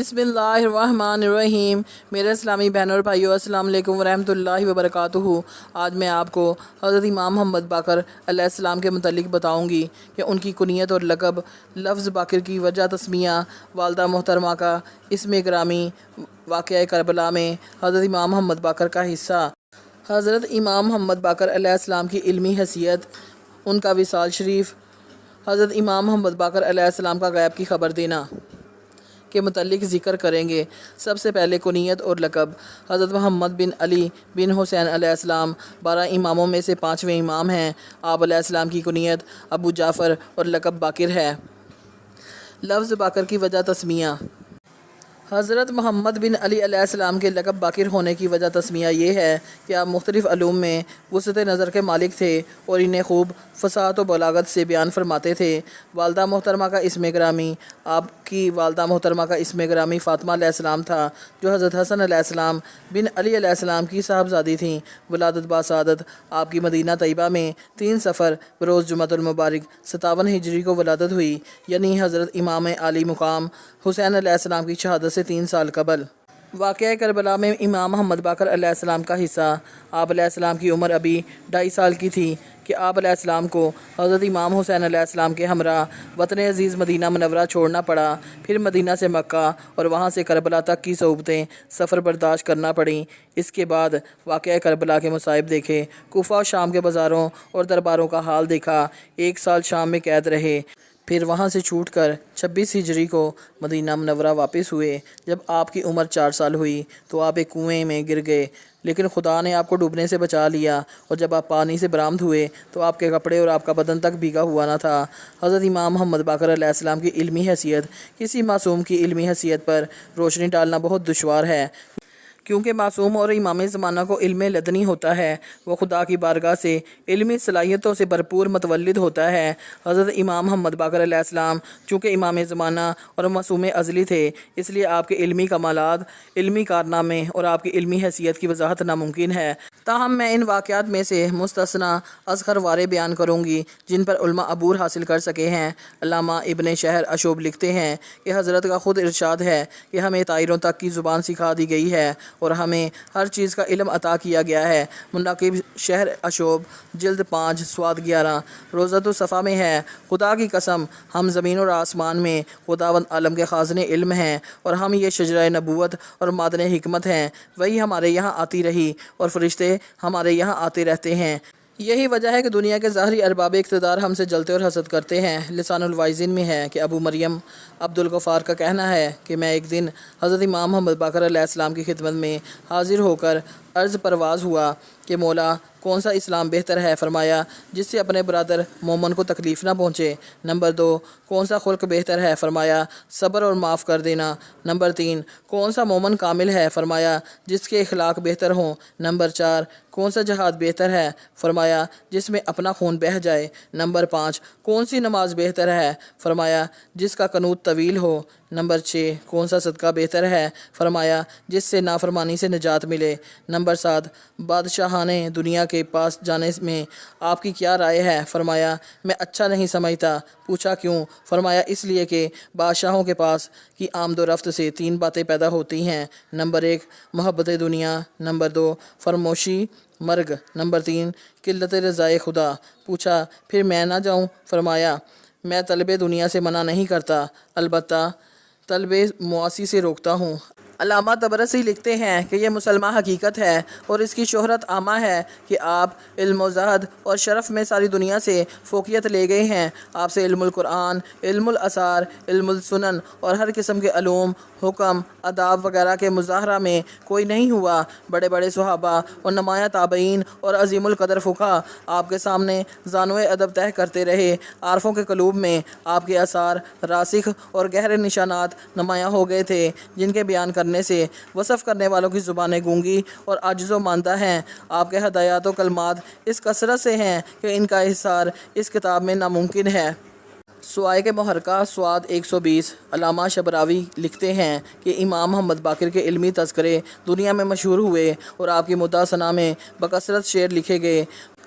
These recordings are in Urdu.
بسم اللہ الرحمن الرحیم۔ میرے اسلامی بہنوں اور بھائیوں، السلام علیکم ورحمۃ اللہ وبرکاتہ۔ آج میں آپ کو حضرت امام محمد باقر علیہ السلام کے متعلق بتاؤں گی کہ ان کی کنیت اور لقب، لفظ باقر کی وجہ تسمیہ، والدہ محترمہ کا اسم گرامی، واقعہ کربلا میں حضرت امام محمد باقر کا حصہ، حضرت امام محمد باقر علیہ السلام کی علمی حیثیت، ان کا وصال شریف، حضرت امام محمد باقر علیہ السلام کا غیب کی خبر دینا کے متعلق ذکر کریں گے۔ سب سے پہلے کنیت اور لقب۔ حضرت محمد بن علی بن حسین علیہ السلام 12 اماموں میں سے 5ویں امام ہیں۔ آپ علیہ السلام کی کنیت ابو جعفر اور لقب باقر ہے۔ لفظ باقر کی وجہ تسمیہ۔ حضرت محمد بن علی علیہ السلام کے لقب باقر ہونے کی وجہ تسمیہ یہ ہے کہ آپ مختلف علوم میں وسعت نظر کے مالک تھے اور انہیں خوب فصاحت و بلاغت سے بیان فرماتے تھے۔ والدہ محترمہ کا اسم گرامی۔ آپ کی والدہ محترمہ کا اسم گرامی فاطمہ علیہ السلام تھا، جو حضرت حسن علیہ السلام بن علی علیہ السلام کی صاحبزادی تھیں۔ ولادت باسعادت۔ آپ کی مدینہ طیبہ میں 3 صفر بروز جمعۃ المبارک 57 ہجری کو ولادت ہوئی، یعنی حضرت امام عالی مقام حسین علیہ السلام کی شہادت سے 3 سال قبل۔ واقعہ کربلا میں امام محمد باقر علیہ السلام کا حصہ۔ آپ علیہ السلام کی عمر ابھی 2.5 سال کی تھی کہ آپ علیہ السلام کو حضرت امام حسین علیہ السلام کے ہمراہ وطن عزیز مدینہ منورہ چھوڑنا پڑا، پھر مدینہ سے مکہ اور وہاں سے کربلا تک کی صعوبتیں سفر برداشت کرنا پڑیں۔ اس کے بعد واقعہ کربلا کے مصائب دیکھے، کوفہ و شام کے بازاروں اور درباروں کا حال دیکھا۔ 1 سال شام میں قید رہے، پھر وہاں سے چھوٹ کر 26 ہجری کو مدینہ منورہ واپس ہوئے۔ جب آپ کی عمر 4 سال ہوئی تو آپ ایک کنویں میں گر گئے، لیکن خدا نے آپ کو ڈوبنے سے بچا لیا، اور جب آپ پانی سے برآمد ہوئے تو آپ کے کپڑے اور آپ کا بدن تک بھیگا ہوا نہ تھا۔ حضرت امام محمد باقر علیہ السلام کی علمی حیثیت۔ کسی معصوم کی علمی حیثیت پر روشنی ڈالنا بہت دشوار ہے، کیونکہ معصوم اور امام زمانہ کو علم لدنی ہوتا ہے۔ وہ خدا کی بارگاہ سے علمی صلاحیتوں سے بھرپور متولد ہوتا ہے۔ حضرت امام محمد باقر علیہ السلام چونکہ امام زمانہ اور معصوم ازلی تھے، اس لیے آپ کے علمی کمالات، علمی کارنامے اور آپ کی علمی حیثیت کی وضاحت ناممکن ہے۔ تاہم میں ان واقعات میں سے مستثنیٰ اذخر وارے بیان کروں گی جن پر علماء عبور حاصل کر سکے ہیں۔ علامہ ابن شہر اشوب لکھتے ہیں کہ حضرت کا خود ارشاد ہے کہ ہمیں طائروں تک کی زبان سکھا دی گئی ہے اور ہمیں ہر چیز کا علم عطا کیا گیا ہے۔ منقب شہر اشوب جلد 5 صفحہ 11۔ روضۃ الصفا میں ہے، خدا کی قسم ہم زمین اور آسمان میں خداوند عالم کے خازن علم ہیں، اور ہم یہ شجرہ نبوت اور معدن حکمت ہیں، وہی ہمارے یہاں آتی رہی اور فرشتے ہمارے یہاں آتے رہتے ہیں۔ یہی وجہ ہے کہ دنیا کے ظاہری ارباب اقتدار ہم سے جلتے اور حسد کرتے ہیں۔ لسان الوائزین میں ہے کہ ابو مریم عبد الغفار کا کہنا ہے کہ میں ایک دن حضرت امام محمد باقر علیہ السلام کی خدمت میں حاضر ہو کر عرض پرواز ہوا کہ مولا کون سا اسلام بہتر ہے؟ فرمایا جس سے اپنے برادر مومن کو تکلیف نہ پہنچے۔ نمبر 2 کون سا خلق بہتر ہے؟ فرمایا صبر اور معاف کر دینا۔ نمبر 3 کون سا مومن کامل ہے؟ فرمایا جس کے اخلاق بہتر ہوں۔ نمبر 4 کون سا جہاد بہتر ہے؟ فرمایا جس میں اپنا خون بہہ جائے۔ نمبر 5 کون سی نماز بہتر ہے؟ فرمایا جس کا قنوت طویل ہو۔ نمبر 6 کون سا صدقہ بہتر ہے؟ فرمایا جس سے نافرمانی سے نجات ملے۔ نمبر 7 بادشاہان دنیا کے پاس جانے میں آپ کی کیا رائے ہے؟ فرمایا میں اچھا نہیں سمجھتا۔ پوچھا کیوں؟ فرمایا اس لیے کہ بادشاہوں کے پاس کی آمد و رفت سے 3 باتیں پیدا ہوتی ہیں۔ نمبر 1 محبت دنیا، نمبر 2 فرموشی مرگ، نمبر 3 قلت رضائے خدا۔ پوچھا پھر میں نہ جاؤں؟ فرمایا میں طلب دنیا سے منع نہیں کرتا، البتہ طلب معاصی سے روکتا ہوں۔ علامہ طبرسی لکھتے ہیں کہ یہ مسلمہ حقیقت ہے اور اس کی شہرت عامہ ہے کہ آپ علم و زہد اور شرف میں ساری دنیا سے فوقیت لے گئے ہیں۔ آپ سے علم القرآن، علم الاثار، علم السنن اور ہر قسم کے علوم، حکم، آداب وغیرہ کے مظاہرہ میں کوئی نہیں ہوا۔ بڑے بڑے صحابہ اور نمایاں تابعین اور عظیم القدر فقہا آپ کے سامنے زانوِ ادب طے کرتے رہے۔ عارفوں کے قلوب میں آپ کے آثار راسخ اور گہرے نشانات نمایاں ہو گئے تھے، جن کے بیان کرنے سے وصف کرنے والوں کی زبانیں گونگی اور عاجز و ماندہ ہیں۔ آپ کے ہدایات و کلمات اس کثرت سے ہیں کہ ان کا احصار اس کتاب میں ناممکن ہے۔ سوائے کے محرکہ سواد 120۔ علامہ شبراوی لکھتے ہیں کہ امام محمد باقر کے علمی تذکرے دنیا میں مشہور ہوئے اور آپ کی مدح ثنا میں بکثرت شعر لکھے گئے۔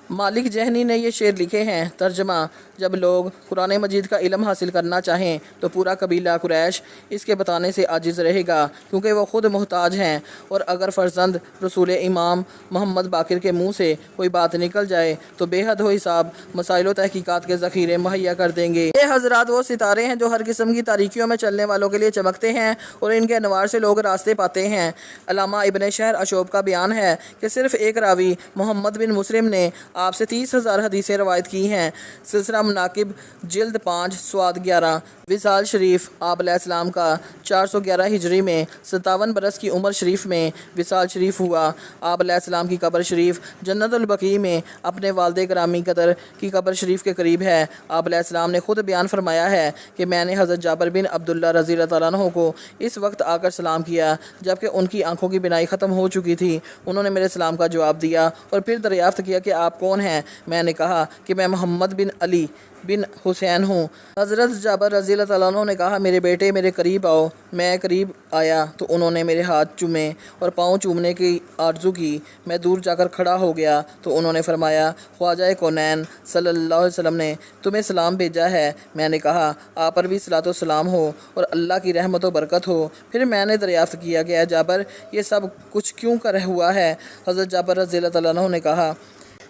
مالک جہنی نے یہ شعر لکھے ہیں۔ ترجمہ: جب لوگ قرآن مجید کا علم حاصل کرنا چاہیں تو پورا قبیلہ قریش اس کے بتانے سے عاجز رہے گا، کیونکہ وہ خود محتاج ہیں، اور اگر فرزند رسول امام محمد باقر کے منہ سے کوئی بات نکل جائے تو بے حد و حساب مسائل و تحقیقات کے ذخیرے مہیا کر دیں گے۔ یہ حضرات وہ ستارے ہیں جو ہر قسم کی تاریکیوں میں چلنے والوں کے لیے چمکتے ہیں اور ان کے انوار سے لوگ راستے پاتے ہیں۔ علامہ ابن شہر اشوب کا بیان ہے کہ صرف ایک راوی محمد بن مسلم نے آپ سے 30,000 حدیثیں روایت کی ہیں۔ سلسلہ مناقب جلد 5 سواد 11۔ وصال شریف آپ علیہ السلام کا 411 ہجری میں 57 برس کی عمر شریف میں وصال شریف ہوا۔ آپ علیہ السلام کی قبر شریف جنت البقیع میں اپنے والد گرامی قدر کی قبر شریف کے قریب ہے۔ آپ علیہ السلام نے خود بیان فرمایا ہے کہ میں نے حضرت جابر بن عبداللہ رضی اللہ تعالیٰ عنہ کو اس وقت آ کر سلام کیا جبکہ ان کی آنکھوں کی بینائی ختم ہو چکی تھی۔ انہوں نے میرے سلام کا جواب دیا اور پھر دریافت کیا کہ آپ کون ہیں؟ میں نے کہا کہ میں محمد بن علی بن حسین ہوں۔ حضرت جابر رضی اللہ تعالیٰ عنہ نے کہا میرے بیٹے میرے قریب آؤ۔ میں قریب آیا تو انہوں نے میرے ہاتھ چومے اور پاؤں چومنے کی آرزو کی۔ میں دور جا کر کھڑا ہو گیا تو انہوں نے فرمایا خواجہ کونین صلی اللہ علیہ وسلم نے تمہیں سلام بھیجا ہے۔ میں نے کہا آپ پر بھی صلاۃ و سلام ہو اور اللہ کی رحمت و برکت ہو۔ پھر میں نے دریافت کیا کہ اے جابر یہ سب کچھ کیوں کر ہوا ہے؟ حضرت جابر رضی اللہ تعالیٰ عنہ نے کہا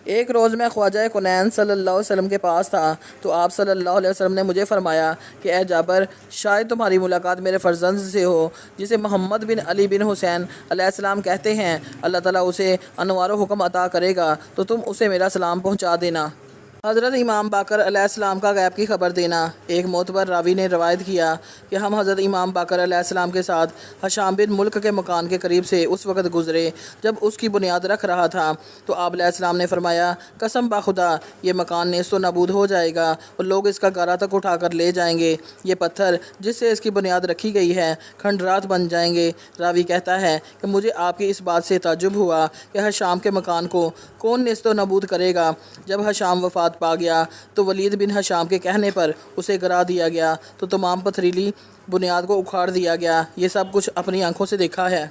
ایک روز میں خواجہ کونین صلی اللہ علیہ وسلم کے پاس تھا تو آپ صلی اللہ علیہ وسلم نے مجھے فرمایا کہ اے جابر شاید تمہاری ملاقات میرے فرزند سے ہو جسے محمد بن علی بن حسین علیہ السلام کہتے ہیں۔ اللہ تعالیٰ اسے انوار و حکم عطا کرے گا تو تم اسے میرا سلام پہنچا دینا۔ حضرت امام باقر علیہ السلام کا غیب کی خبر دینا۔ ایک معتبر راوی نے روایت کیا کہ ہم حضرت امام باقر علیہ السلام کے ساتھ حشام بن ملک کے مکان کے قریب سے اس وقت گزرے جب اس کی بنیاد رکھ رہا تھا تو آپ علیہ السلام نے فرمایا قسم بخدا یہ مکان نیست و نابود ہو جائے گا اور لوگ اس کا گارا تک اٹھا کر لے جائیں گے۔ یہ پتھر جس سے اس کی بنیاد رکھی گئی ہے کھنڈرات بن جائیں گے۔ راوی کہتا ہے کہ مجھے آپ کی اس بات سے تعجب ہوا کہ حشام کے مکان کو کون نیست و نابود کرے گا۔ جب حشام وفات پا گیا تو ولید بن حشام کے کہنے پر اسے گرا دیا گیا تو تمام پتھریلی بنیاد کو اکھاڑ دیا گیا۔ یہ سب کچھ اپنی آنکھوں سے دیکھا ہے۔